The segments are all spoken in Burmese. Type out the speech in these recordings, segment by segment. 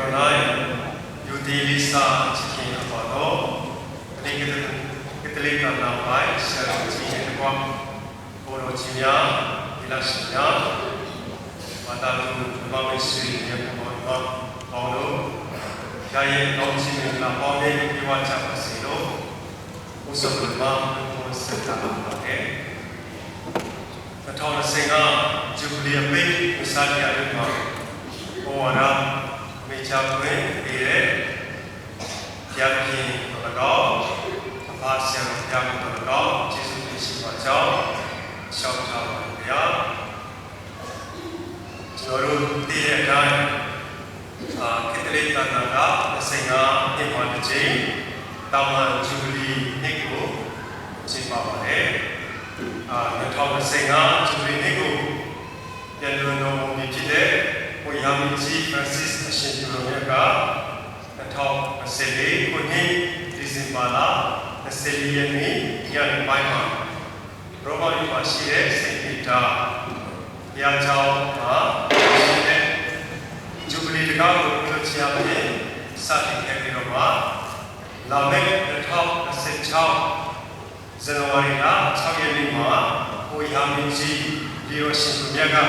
Caroline, Utilisa, Chicken Apollo, Italy, Pai, Sarah, Chicken Guam, Orochia, Ilashia, Matalu, Mami Sri, Paulo, Jay, Dongchi, La Pone, Iwacha Pasilo, Usapuma, Santa. The tall singer, Jubilee Bay, Misalia, Oana, Michapwe, Yaki, Dog, a parcel of Yaki, Dog, Jesus, Simaja, Shopta, Pia, Joru, Tia, Dime, Catalina, the singer, Imanaji, Tama, Jubilee, Nico, Zimbabwe. The Thomas singer, Jubilee Nico, Yellow Mikide, Oyamichi, Francis, Shinduroga, the top Sele, Kuni, Dizimbala, the Seliani, Yan Paima, Roman Mashire, Saint Peter, Yachao, Jubilee Gago, Kuchiapi, Sati Kepiroma, Lamek, the top Sechao. Zanwarina, Tagelima, Oyamichi, Leo Shinduyaga,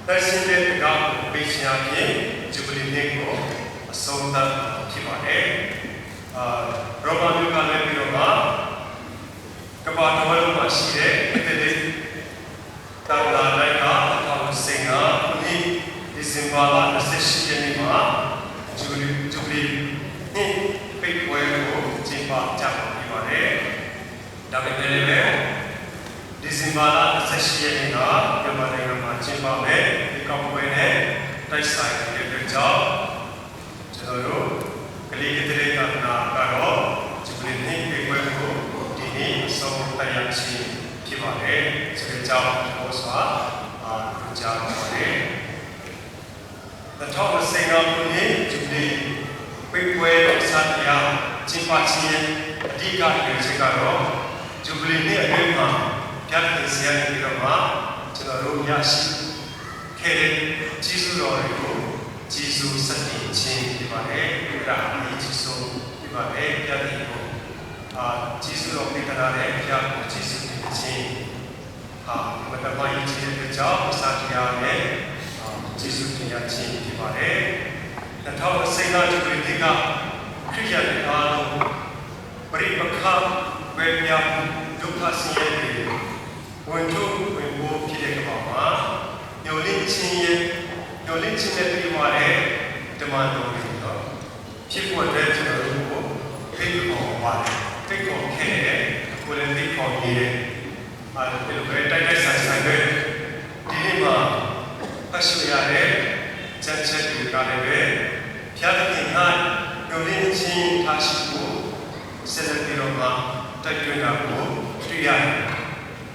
President Gam, Bichiaki, Jubilee Nico, Sonda Kibane, Roman Yuka, Kabato Mashire, Tanda Laika, Thomas Singer, Uni, Dizimbala, Seshianima, Jubilee, Big Wave, Jimba, Japa Kibane. Dizimbala, Seshiana, Yamana, Jimbabe, Kapuene, Taisai, the job, General, Kalikateka, Karo, Jubilee, Equeco, Dini, So Tayachi, Kibane, Chirija, Osa, Jabane. The Thomas Singer, Jubilee, Quick Satya, Chimpachi, Dika, Chicaro. Jubilee Agreement, Captain Sian Girama, General Yashi, Kere, Jesus Origo, Jesus Sati, Chin, Divane, Rami, Jesus, Divane, Yadigo, Jesus of Nicanare, Yaku, Jesus, Chin, Matamai, the job, Satiane, Jesus, Yachin, Divane, the Tower Singer, Jubilee, Kriya, Paripaka. When you look at the when you move to the Kama, your lynching every one, demand of it. People are there to the room, think of one, think of care, will think of here. I will very digest I read. Dilima, Ashiare, Janset, Gare, Piakin, your lynching Tashiku, Senator. Taikuna, Trian,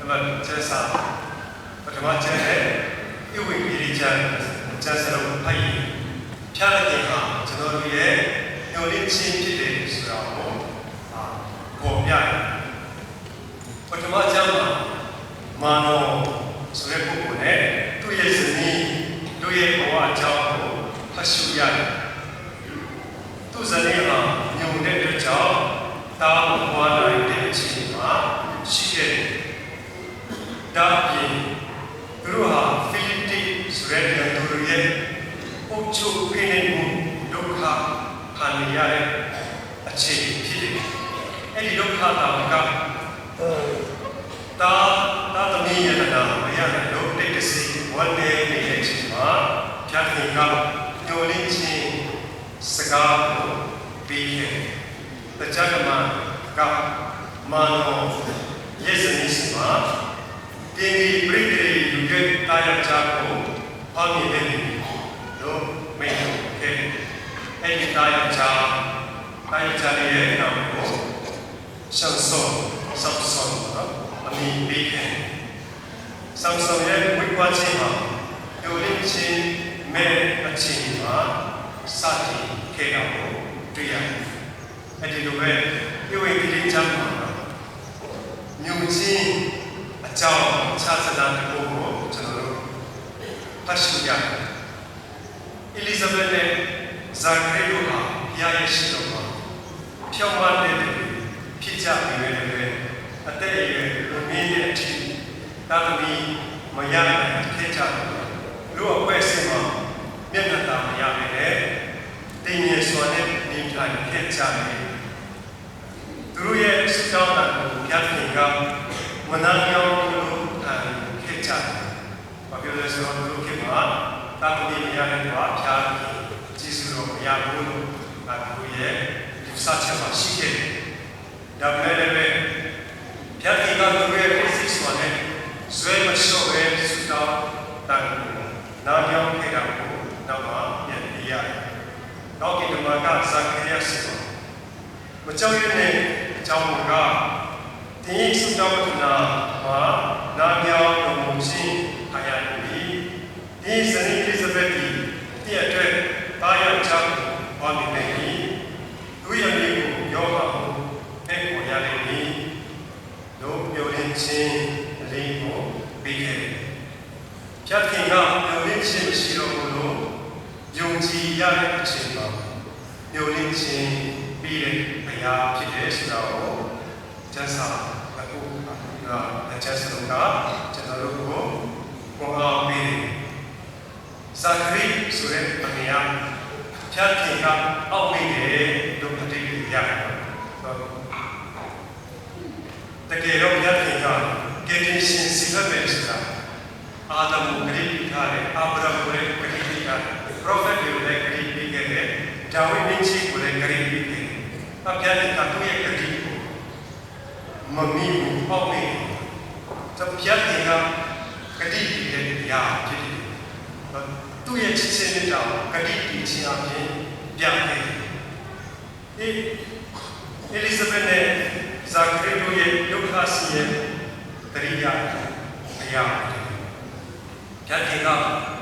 about Jessa, but about Jet, you will be Jessa Pai, Piatina, Genovier, no lynching today, Kopian. But about Jama, Mano, Surepune, 2 years in me, 2 years or Jao, Hashuyan. To Zanima, new dead job. Down one idea, she Dapi, Ruha, Philippi, Surrender to Ruye, Uchu, Pinning, Luka, Haniyare, a chain, Pili, and Luka, Tata me and Yana, no legacy, one day, election, Kathika, no lynching, Sagar, BK. The Jagaman, Gap, Mano, Yesanisma, Dini, Brigade, you get Taya Jaco, Pami Deni, no, make okay. Any Taya Jali, Namco, Shanson, Samson, Ami Beacon. Samson, Wikwatima, Yolichin, Me, Achima, Sati, Kegamo, Trian. And in the way, you will be Jama. New Jin, a Jao, Chazadan, Gogo, General Pashuya. Elizabeth ဇာခရီတို့ဟာဘုရားရဲ့ရှိတော်မှာဖြောင်းမတဲ့သူဖြစ်ကြပြီးလည်းအသက်အရွယ်လူမင်းရဲ့အထိတာသမီမရနိုင်ခဲ့ကြတယ်လူအပွဲစင်မှာမျက်နှာသာမရပဲနဲ့တင်းရစွာနဲ့နေထိုင်ခဲ့ကြတယ်သူတို့ရဲ့စတောင်းတာကိုဘုရားခင်ကမနာပြောင်းလို့ခံခဲ့ကြတယ်ဘာဖြစ်လဲဆိုတော့သူတို့ခင်မှာတာသမီမရတဲ့ဘာဖျားကျေးဇူးတော်မရဘူးလို့ဒါသူရဲ့ဒီစချက်မှာရှိခဲ့တယ်ဒါပေမဲ့လည်းဘုရားခင်ကသူရဲ့ပြည့်စုံစွာနဲ့ဇွဲမလျှော့ပဲစတောင်းတာကိုနာပြောင်းခဲ့တာကိုနောက်မှပြန်ပြရတယ်။နောက်ကိတမကဇာခရီးယားဆိုမကြောက်ရွံ့တဲ့အကြောင်းကဒီစတောင်းတနာမှာနာပြောင်းတော်မူခြင်းအရာတွေဒီဇနီးအလစ်ဇဘက်ဒီတည့်အတွက်တာယာချောင်းဘာမီနေသူရဲ့မိကိုယောဂကိုအဲ့ကိုရလိမ့်မည်တို့ပြောရခြင်းအလေးကိုပြီးခဲ့တယ်။ဖြတ်ခင်ကပြောရခြင်းမရှိတော့ဘူးလို့ယုံကြည်ရတဲ့အချိန်မှာပြောရခြင်းပြီးတဲ့အရာဖြစ်တယ်ဆိုတာကိုကျမ်းစာအခုကကျမ်းစာကကျွန်တော်တို့ကိုပေါ်အောင်ပြီးဇာခရီးဆိုတဲ့အမြင်ဖြတ်ခင်ကအောက်မိတယ်လို့အတိတ်ရတယ်တကယ်တော့ဖြတ်ခင်ကကယ်တင်ရှင်စီလက်ပဲဆိုတာအာဒမ်ကိုဂရိထားတယ်အာဗြဟံကိုလည်းဂရိထားတယ်ပရောဖက်တွေကိုလည်းဂရိပေးခဲ့တယ်ဒါဝိဒ်မင်းကြီးကိုလည်းဂရိပေးခဲ့တယ်အပြည့်ကသူ့ရဲ့ဂရိကိုမမီဘူးအောက်မိတပြတ်ခင်ကဂရိပေးတဲ့ရာဖြစ်တယ်သူ့ရဲ့ချစ်ခြင်းနဲ့တောင်ဂရိပေးခြင်းအပြင်ပြန်ခဲ့တယ်အဲလိဇဘက်နဲ့ဇာခရီးတို့ရဲ့ဒုက္ခစီရဲ့တရိယာအရာဖြတ်ခင်က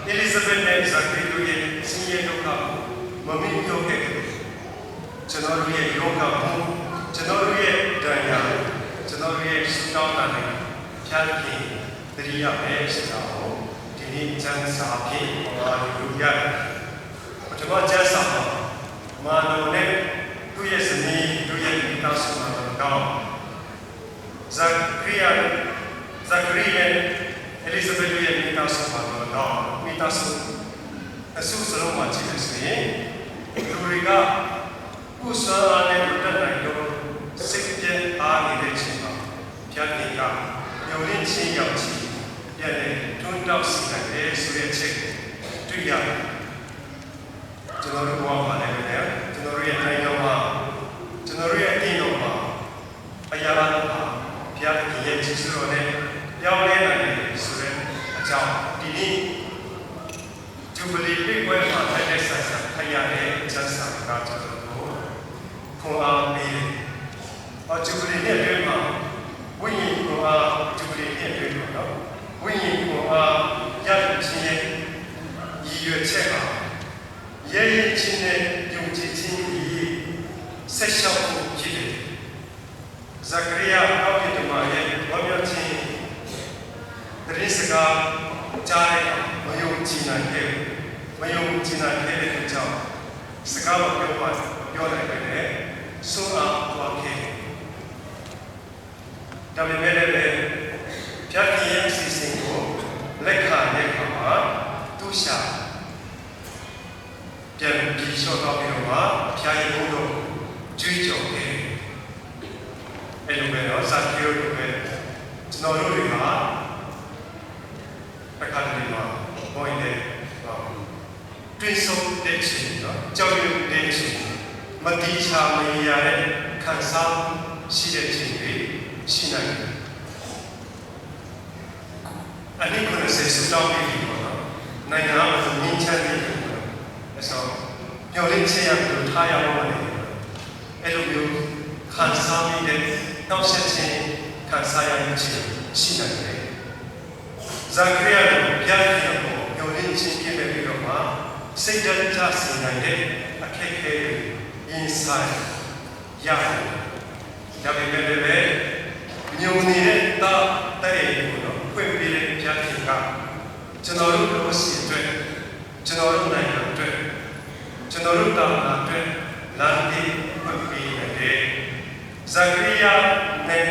အလီဇဘက်နဲ့ဇာခရီးတို့ရဲ့ဆင်းရဲဒုက္ခကိုမမီပြောခဲ့တယ်ကျွန်တော်တို့ရဲ့ယောဂမှုကျွန်တော်တို့ရဲ့ဒဏ်ရာကျွန်တော်တို့ရဲ့စတောင်းတာနဲ့ဖြတ်ခင်တရိယာပဲဆိုတာကိုဒီနေ့ကျမ်းစာဖြင့်ဟောကြားလို့ရတယ်ပထမကျမ်းစာမှာမာနနဲ့သူ့ရဲ့ဇနီးတို့ရဲ့မိသားစုမှာတော့ဇာခရီးနဲ့အလီဇဘက်ရဲ့မိသားစုမှာတော့မိသားစုအဆုစလုံးမှာကြည့်လို့ဆိုရင်သူတွေကဥစ္စာနဲ့တက်နိုင်တော့စိတ်ပြင်းအားနေတဲ့ချိန်မှာဖြတ်ခင်ကညှို့ရင်းချင်းရောက်ချီပြန်လေတွန်းတောက်စီနိုင်တယ်ဆိုတဲ့အချက်တွေ့ရတယ်ကျွန်တော်တို့ဘောမှာလည်းကျွန်တော်တို့ရဲ့နိုင်ငံမှာကျွန်တော်တို့ရဲ့အင်းတော်မှာအရာတော်မှာဘုရားခင်ရဲ့ကျေးဇူးတော်နဲ့ပြောင်းလဲနိုင်တယ်ဆိုတဲ့အကြောင်းဒီနေ့ဂျူဘလီပြည့်ပွဲမှာတိုင်းတဲ့ဆက်ဆက်ဖတ်ရတဲ့ကျမ်းစာကကျွန်တော်တို့ခွန်အားပေးတယ်။ဂျူဘလီနဲ့တွဲမှာဝိညာဉ်ခွန်အားဂျူဘလီနဲ့တွဲမှာနော်ဝိညာဉ်ခွန်အားရတဲ့ခြင်းရဲ့ရည်ရွယ်ချက်ဟာရဲရဲချင်းနဲ့ယုံကြည်ခြင်းဤဆက်လျှောက်ဖို့ဖြစ်တယ်။ဇာခရီးယားအောက်ပြတမရဲ့ဝမ်းမြောက်ခြင်းတရစ်ကားကြားရမယုံကြည်နိုင်တဲ့ကြောင့်စကားပြောနိုင်တယ်ဆိုအားသွားခဲ့ဒါပေမဲ့လည်းဖြတ်ခင်ရဲ့အစီအစဉ်ကိုလက်ခံတဲ့အခါမှာသူရှာပြန်ပြီးလျှော့တော့ပြီးတော့ဖြာရင်ဘုံတို့ကြွေးကြော်ခဲ့အဲ့လိုပဲတော့ဇာခရီးတို့ပဲကျွန်တော်တို့တွေကအခါတည်းမှာဘိုင်းတဲ့တွင်းဆုံးတဲ့ချိန်တော့ကြောက်ရွံ့တဲ့ချိန်မတိချာမရတဲ့ခံစားရှိတဲ့ချိန်တွေရှိနိုင်တယ်အနည်းကိုဆက်စတောင်းပြီးတော့နိုင်ငံမှာမြင့်ချမ်းတဲ့အဲ့ဆိုညှို့လင်းချရလို့ထားရအောင်လေအဲ့လိုမျိုးခံစားမိတဲ့နောက်ဆက်ခြင်းခံစားရခြင်းရှိနိုင်တယ်ဇာခရီးယားကိုပြရတဲ့ကိုညှို့လင်းခြင်းပြည့်ပြီးတော့မှစိတ်ဓာတ်ချစေနိုင်တဲ့အခက်အခဲတွေရင်ဆိုင်ရတယ်ဒါပေမဲ့လည်းညုံနေတဲ့တာတဲ့ကိုတော့ဖွင့်ပေးတဲ့ပြတ်ခင်ကကျွန်တော်တို့လို့ရှိအတွက်ကျွန်တော်တို့နိုင်ငံအတွက် ကျွန်တော်တို့တာနာအတွက်လမ်းတည်ဖွင့်ပေးတယ်ဇာခရီးယားနဲ့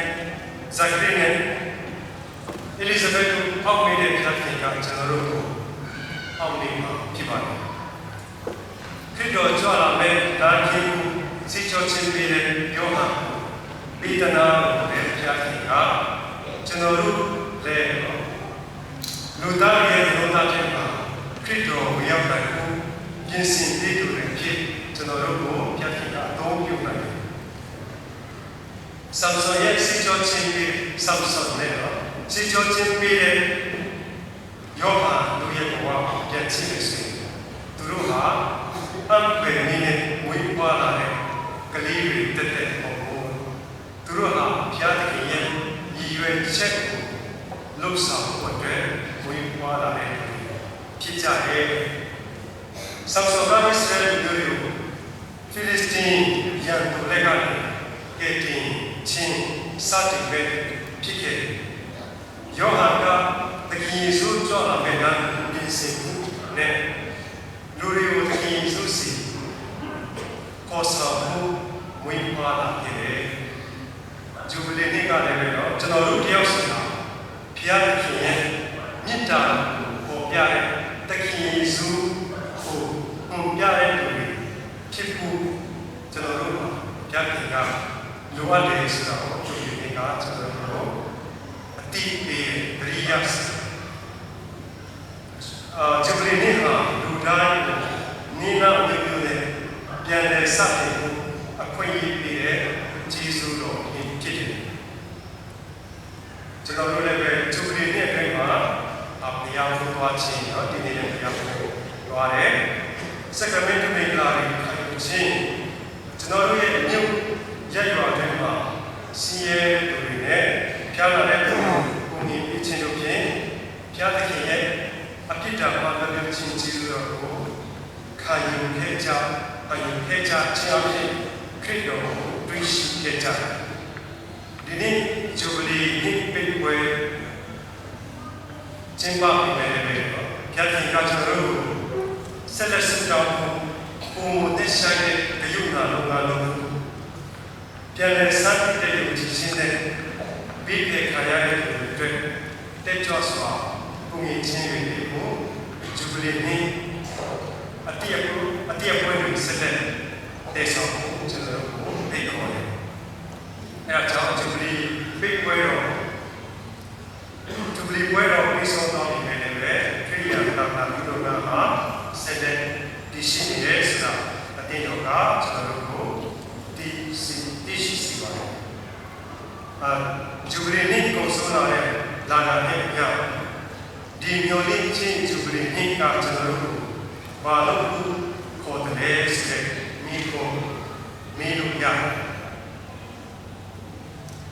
အလီဇဘက်ကိုပေါက်ပေးတဲ့ဖြတ်ခင်ကကျွန်တော်တို့ကိုအောက်နေမှာဖြစ်ပါတယ်ခရစ်တော်ကြွလာမဲ့ဒါခင်စိတ်ချခြင်းပေးတဲ့ယောဟန်ပိဒနာတဲ့ဖြတ်ခင်ကကျွန်တော်တို့လည်းလူသားရဲ့လူသားချင်းမှာခရစ်တော်ကိုရောက်နိုင်ဖို့ပြင်ဆင်ပေးသူတွေဖြစ်ကျွန်တော်တို့ကိုဖြတ်ခင်ကအသုံးပြုနိုင်တယ်ဆမ်ဆွန်ရဲ့စိတ်ချခြင်းပေးဆမ်ဆွန်နဲ့စိတ်ချခြင်းပေးတဲ့ယောဟန်တို့ရဲ့ဘဝကိုပြန်ကြည့်လို့ဆိုရင်သူတို့ဟာအံ့ဖွယ်နေတဲ့ဝိပါဒနဲ့ကလေးတွေတက်တဲ့ပုံကိုသူတို့ဟာဘုရားသခင်ရဲ့ရည်ရွယ်ချက်ကိုလှုပ်ဆောင်ဖို့အတွက်ဝိပါဒနဲ့ဖြစ်ကြတယ်။ဆမ်ဆွန်ကဣသရေလတို့ကိုဖိလစ်တင်ရန်သူလက်ကနေကယ်တင်ခြင်းစတင်ပဲဖြစ်ခဲ့တယ်။ယောဟန်ကသခင်ယေရှုကြွလာမဲ့ကပြင်ဆင်မှုနဲ့လူတွေကိုသခင်ယေရှုစီခေါ်ဆောင်မှုဝိပါဒခဲ့တယ်။ဂျူဘလီနေ့ကလည်းပဲတော့ကျွန်တော်တို့တယောက်စီကဘုရားသခင်ရဲ့မြတ်တာကိုပေါ်ပြတဲ့သခင်ယေရှုကိုပုံပြတဲ့လူတွေဖြစ်ဖို့ကျွန်တော်တို့ဘုရားသခင်ကလိုအပ်တယ်ဆိုတာကိုဂျူဘလီနေ့ကကျွန်တော်တို့အတိအပေးပရိယတ်ဂျူဘလီနေ့ဟာလူတိုင်းနိနာအမျိုးမျိုးနဲ့ပြန်လည်စတင်ဖို့အခွင့်အရေးပေးတဲ့ဂျေဇုတော်ဖြစ်တယ်ကျွန်တော်တို့လည်းပဲဂျူဘလီနေ့အတွင်းမှာဘုရားကိုသွားခြင်းဒီနေ့လည်းဘုရားကိုသွားတယ်စက္ကမင့်မိဂလာတွေခံယူခြင်းကျွန်တော်တို့ရဲ့အမြုပ်ရက်ရွာတွေမှာစီရဲသူတွေနဲ့ဖျားလာတဲ့သူကိုမြင်ပြခြင်းတို့ဖြင့်ဖျားသခင်ရဲ့အပြစ်ဒဏ်မှာလည်းခြင်းကျေးဇူးတော်ကိုခံယူခဲ့ကြခြင်းအဖြစ်ခရစ်တော်ကိုတွေ့ရှိခဲ့ကြဒီနေ့ဂျူဘလီနေ့ပိတ်ပွဲကျင်းပပြီးမယ်လေဘုရားသခင်ကကျွန်တော်တို့ဆက်လက်ဆောင်ပုံမသက်ဆိုင်တဲ့ယုံနာလုံးကားလုံးပြန်လည်စတင်တဲ့ယုံကြည်ခြင်းနဲ့ပြီးပြခါရတဲ့အတွက်တက်ကြွစွာကိုမြင်ခြင်းတွေကိုဂျူဘလီနေ့အတိအပွဲတွေဆက်လက်တည်ဆောင်ဖို့ကျွန်တော်တို့ကိုဖိတ်ခေါ်တယ်။အဲဒါကြောင့်ဂျူဘလီပိတ်ပွဲတော်ပြီးဆုံးတော့ဒီနေ့လည်းခရိယာတာနာပြုတော်မှာဆက်လက်တည်ရှိနေတဲ့ဆိုတာအတင်းတော်ကကျွန်တော်တို့ကိုတည်ရှိစီပါတယ်။ဂျူဘလီနေ့ကိုဆုံးလာတဲ့လာနာနဲ့ပြောင်းဒီမျိုးလေးချင်းဂျူဘလီနေ့ကကျွန်တော်တို့ဘာလို့ခေါ်တယ်ဆိုတဲ့မိကိုမင်းတို့ရ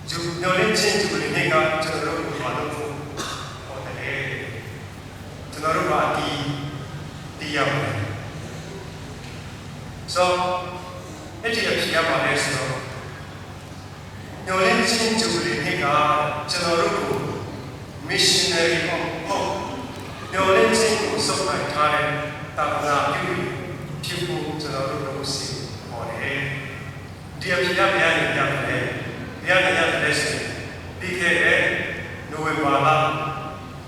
ဂျူမျိုးလေးချင်းဂျူဘလီနေ့ကကျွန်တော်တို့ဘာလို့ခေါ်တယ်ကျွန်တော်တို့ကဒီရောက်တယ်ဆိုအဲ့ဒီအဖြစ်ရပါလဲဆိုတော့မျိုးလေးချင်းဂျူဘလီနေ့ကကျွန်တော်တို့ကို missionary ဟုတ်မျိုးလေးချင်းကိုစုပ်နိုင်ထားတဲ့တာဝနာပြုဖြစ်ဖို့ကျွန်တော်တို့လုပ်စီပေါ်တယ်ဒီအဖြစ်ရဘုရားရဲ့ကြောင့်လည်းဘုရားရဲ့လက်ရှိပြီးခဲ့တဲ့နိုဝင်ဘာလ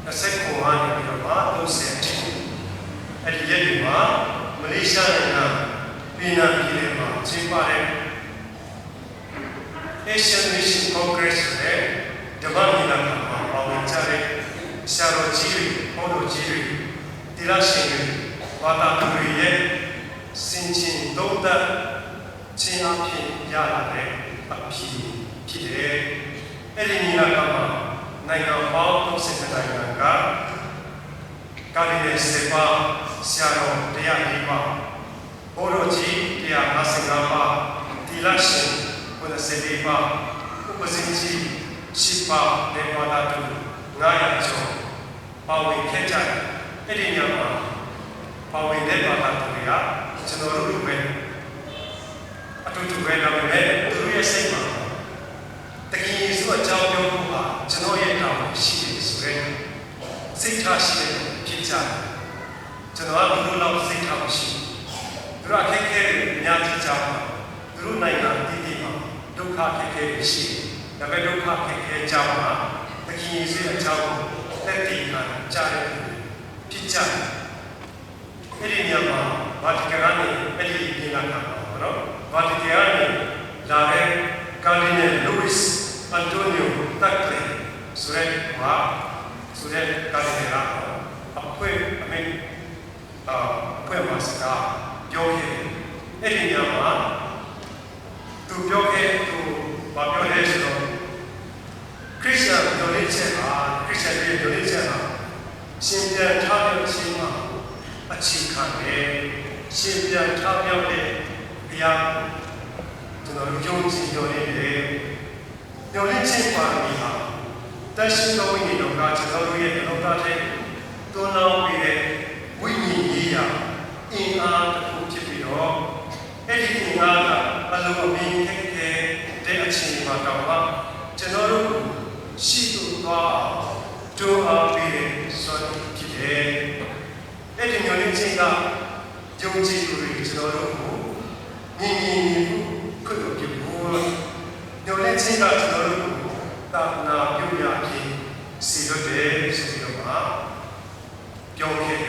29ရက်နေ့ပြီးတော့30အဲ့ဒီရက်တွေမှာမလေးရှားနိုင်ငံပြည်နယ်ပြည်မှာကျင်းပတဲ့ Asian Mission Congress ရဲ့ဓမ္မမိလာမှာပါဝင်ကြတဲ့ဆရာတော်ကြီးတွေဟောတော်ကြီးတွေတိရရှင်တွေဘာသာသူတွေရဲ့စင်ချင်းသုံးသပ်ခြင်းအဖြစ်ရလာတဲ့အဖြစ်ဖြစ်တယ်။အဲ့ဒီမိလာမှာနိုင်ငံပေါင်း30နိုင်ငံကကာလီနယ်စပါဆရာတော်တရား၄ပါးဟောတော်ကြီး155ပါးတိရရှင်94ပါးဥပဇင်ကြီး10ပါးနဲ့ဘာသာသူ900ကျော်ပါဝင်ခဲ့ကြတယ်။အဲ့ဒီညမှာပါဝင်တဲ့ဘာသာသူတွေကကျွန်တော်တို့ပဲအတူတူပဲလုပ်မယ်သူတို့ရဲ့စိတ်မှာတကယ်ဆိုအကြောင်းပြောဖို့ကကျွန်တော်ရဲ့တောင်းရှိတယ်ဆိုရင်စိတ်ထားရှိတယ်ဖြစ်ကြတယ်ကျွန်တော်ကဘယ်လိုလုပ်စိတ်ထားရှိ သူတို့အခက်အခဲတွေအများကြီးကြောင့်သူတို့နိုင်ငံတည်တည်မှာဒုက္ခအခက်အခဲတွေရှိတယ်ဒါပေမဲ့ဒုက္ခအခက်အခဲကြောင့်မှာသခင်ယေရှုအကြောင်းသက်တည်ခံကြားတဲ့ဖြစ်ကြတယ်အဲ့ဒီညမှာဗာတီကန်ကနေအဲ့ဒီပြင်လာတာပေါ့နော်ဗာတီကန်ကနေလာတဲ့ကာဒီနယ်လူးစ်အန်တိုနီယိုတက်လေဆိုတဲ့ကာဒီနယ်ကအဖွဲအမေဖွဲမှာစကားပြောခဲ့အဲ့ဒီညမှာသူပြောခဲ့သူဘာပြောလဲဆိုတော့ခရစ်ယာန်ပြောတဲ့ချက်ဟာခရစ်ယာန်ပြောတဲ့ချက်ဟာရှင်ပြန်ထားတဲ့ခြင်းမှာအခြေခံတယ်ရှင်ပြန်ထားပြောက်တဲ့ဘုရားကျွန်တော်ယုံကြည်တော်နေတယ်ညှို့လေးချင်းပါမီဟာတရှိတော်ဝိညာဉ်တော်ကကျွန်တော်တို့ရဲ့လောကထဲတွန်းလောင်းပြီးတဲ့ဝိညာဉ်ကြီးရာအင်အားတစ်ခုဖြစ်ပြီးတော့အဲ့ဒီအင်အားကအလုံးအမင်းခက်ခဲတဲ့အခြေအနေမှာတောင်မှကျွန်တော်တို့ရှိသူသွားတိုးအားပေးတဲ့ဆိုဖြစ်တယ်အဲ့ဒီညှို့လေးချင်းကယုံကြည်သူတွေကျွန်တော်တို့ကိုညီခွင့်ပြုဖို့ညှို့လေးချင်းကကျွန်တော်တို့ကိုတာနာပြုရခြင်းစီလို့တယ်ဆိုပြီးတော့ပြောခဲ့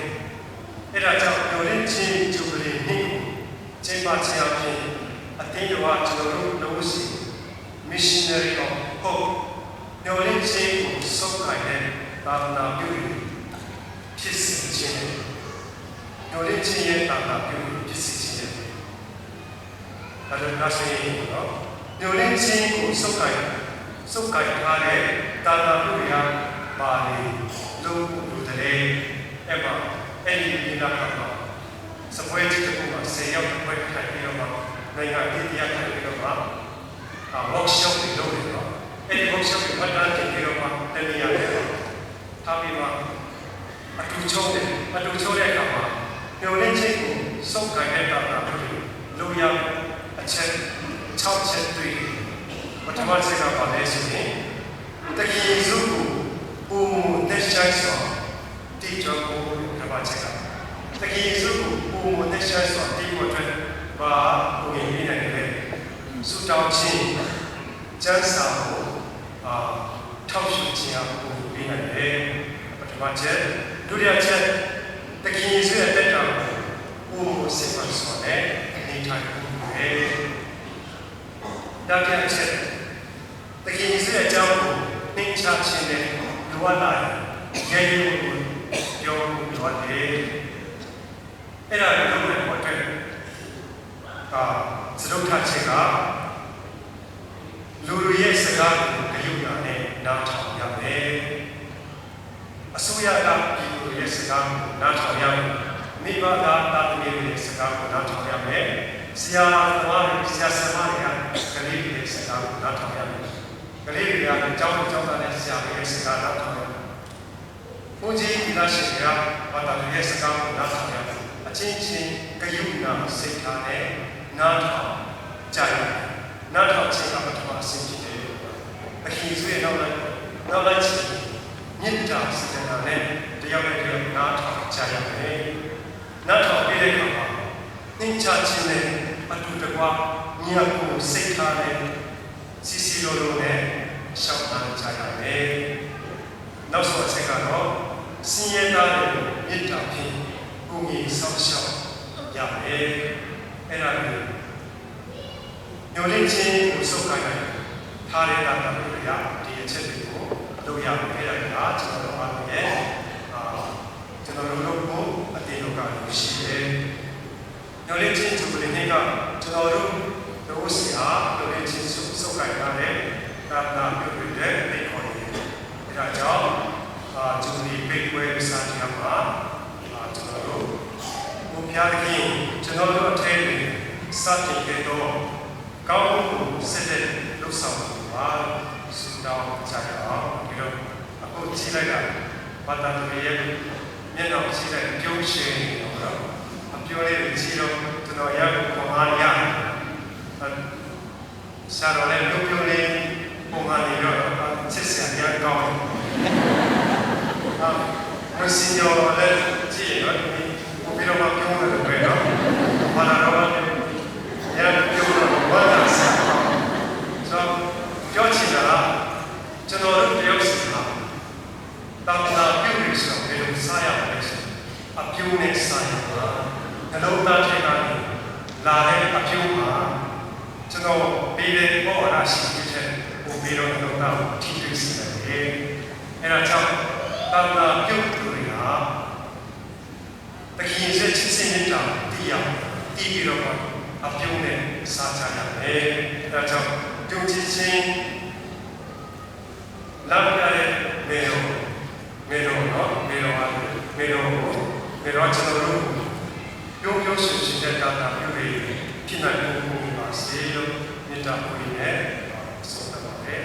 အဲ့ဒါကြောင့်ညှို့လေးချင်းကျုပ်လေးနေ့ကိုကျင်းပခြင်းအပြင်အတင်းတော်ကျွန်တော်တို့လို့ရှိ missionary of hope ညှို့လေးချင်းကိုစုပ်ကိုင်တဲ့တာနာပြုဖြစ်စေခြင်းညှို့လေးချင်းရဲ့တာနာပြုဖြစ်စေခြင်းအဲ့ဒါကဆိုရင်နော်ညှို့လေးချင်းကိုစုပ်ကိုင်ထားတဲ့တာနာပြုရပါလေလို့လူတဲ့အဲ့မှာအဲ့ဒီဒီနာမှာစပွဲကြီးကမှဆေးရောက်ပွဲထိုင်ပြီးတော့နိုင်ငံတည်တရားထိုင်ပြီးတော့workshop တွေလုပ်နေတော့အဲ့ဒီ workshop တွေပတ်သားတင်ပြီးတော့တနည်းအားဖြင့်ထားပြီးမှအတူချိုးတဲ့အခါမှာညှို့လေးချင်းကိုစုပ်ကိုင်တဲ့တာနာပြုလို့ရအချက်6ချက်တွေ့ပထမဆက်ကပါလဲဆိုရင်တခင်ယေရှုကိုပုံသက်ဆိုင်စွာတည်ကြောကိုပထမချက်ကတခင်ယေရှုကိုပုံသက်ဆိုင်စွာတည်ဖို့အတွက်ဘာကိုရင်းနေတယ်ဆုတောင်းခြင်းကျမ်းစာကိုထောက်ရှုခြင်းအမှုပေးနိုင်တယ်ပထမချက်ဒုတိယချက်တခင်ယေရှုရဲ့တက်တာကိုပုံစစ်မှန်စွာနဲ့နေထိုင်ဖို့ပဲနောက်တစ်ချက်တခင်ယေရှုရဲ့အကြောင်းကိုနှိမ့်ချခြင်းနဲ့လိုအပ်လာရဲ့ရည်ရွယ်ကိုပြောလိုအပ်တယ်အဲ့ဒါကိုလုပ်ရဖို့အတွက်စရုပ်ထချက်ကလူတွေရဲ့စကားကိုဂရုဏာနဲ့နားထောင်ရမယ်အစိုးရကပြည်သူရဲ့စကားကိုနားထောင်ရမယ်မိဘကတာသမီးရဲ့စကားကိုနားထောင်ရမယ်ဆရာသမားတွေကကလေးတွေရဲ့စကားကိုနားထောင်ရမယ်ကလေးတွေကအကြောင်းသားနဲ့ဆရာတွေရဲ့စကားနားထောင်ရမယ်ဘုန်းကြီးဒီလားရှင်ကဘာသာရဲ့စကားကိုနားထောင်ရမယ်အချင်းချင်းဂရုဏာစိတ်ထားနဲ့နားထောင်ကြရမယ်နားထောင်ခြင်းကပထမအဆင့်ဖြစ်တယ်အခင်ဆွေးနောက်လိုက်ခြင်းမြင့်တာစေတနာနဲ့တရားနဲ့တရားနားထောင်ကြရမယ်နားထောင်ပြီးတဲ့အခါမှာနှိမ့်ချခြင်းနဲ့အတူတကွညီအကိုစိတ်ထားနဲ့စီစီလိုလိုနဲ့ရှောက်ထားကြရမယ်နောက်ဆုံးအချက်ကတော့စင်ရသားတဲ့မြင့်တာဖြင့်ကိုယ်ကြီးဆောက်ရှောက်ရမယ်အဲ့ဒါကိုညှို့လေးချင်းကိုစုပ်ကိုင်လိုက်ထားတဲ့တာတာတွေရဒီအချက်တွေကိုလုပ်ရမယ်အဲ့ဒါကကျွန်တော်တို့အားလုံးရဲ့ကျွန်တော်တို့လုပ်ဖို့အတင်းလောကကိုရှိတယ်ညှို့လေးချင်းသူတွေနဲ့ကကျွန်တော်တို့တို့စီအားညှို့လေးချင်းစုပ်ကိုင်ထားတဲ့တာတာပြုတွေနဲ့နေခေါ်တယ်အဲ့ဒါကြောင့်ကျွန်တော်ဒီပိတ်ပွဲစာချမ်းမှာကျွန်တော်တို့ဘုရားခင်ကျွန်တော်တို့အထက်တွေစတင်ခဲ့တော့ကောင်းမှုဆက်လက်လှုပ်ဆောင်ပါဆုတောင်းကြရအောင်ပြီးတော့အခုကြည့်လိုက်တာဘာသာတွေရဲ့မျက်နှာကြည့်လိုက်ပြုံးရှင်တော့အပြောလေးကြည့်တော့ကျွန်တော်ရဖို့ခေါ်အားရတယ်ဆရာတော်လည်းပြုံးလေးပုံမှန်နေတော့ချစ်စရာများကောင်းတယ်မစင်ရောလည်းကြည့်ရတော့ပြီးတော့ပြုံးတယ်ပဲနော်ဘာသာတော် ဆိုင်မှာနှလုံးသားထဲကနေလာတဲ့အပြုံးမှာကျွန်တော်ပေးတဲ့ဘောရရှိတဲ့ဟိုပြီးတော့နှလုံးသားကိုထိတွေ့စေတယ်အဲဒါကြောင့်တာနာပြုတ်သူတွေကတခင်ရဲ့ချစ်စင်နေတာတရားတည်ပြီးတော့အပြုံးနဲ့စားကြရတယ်အဲဒါကြောင့်ကြုံချစ်ခြင်းလာပြတဲ့မေရောနော်မေရောကျွန်တော်တို့ပြောဆိုချင်တဲ့တာတာပြုတွေဖြစ်နိုင်ဖို့ပါစေလို့မြတ်တာပို့ရည်နဲ့ဆုံးသတ်ပါတယ်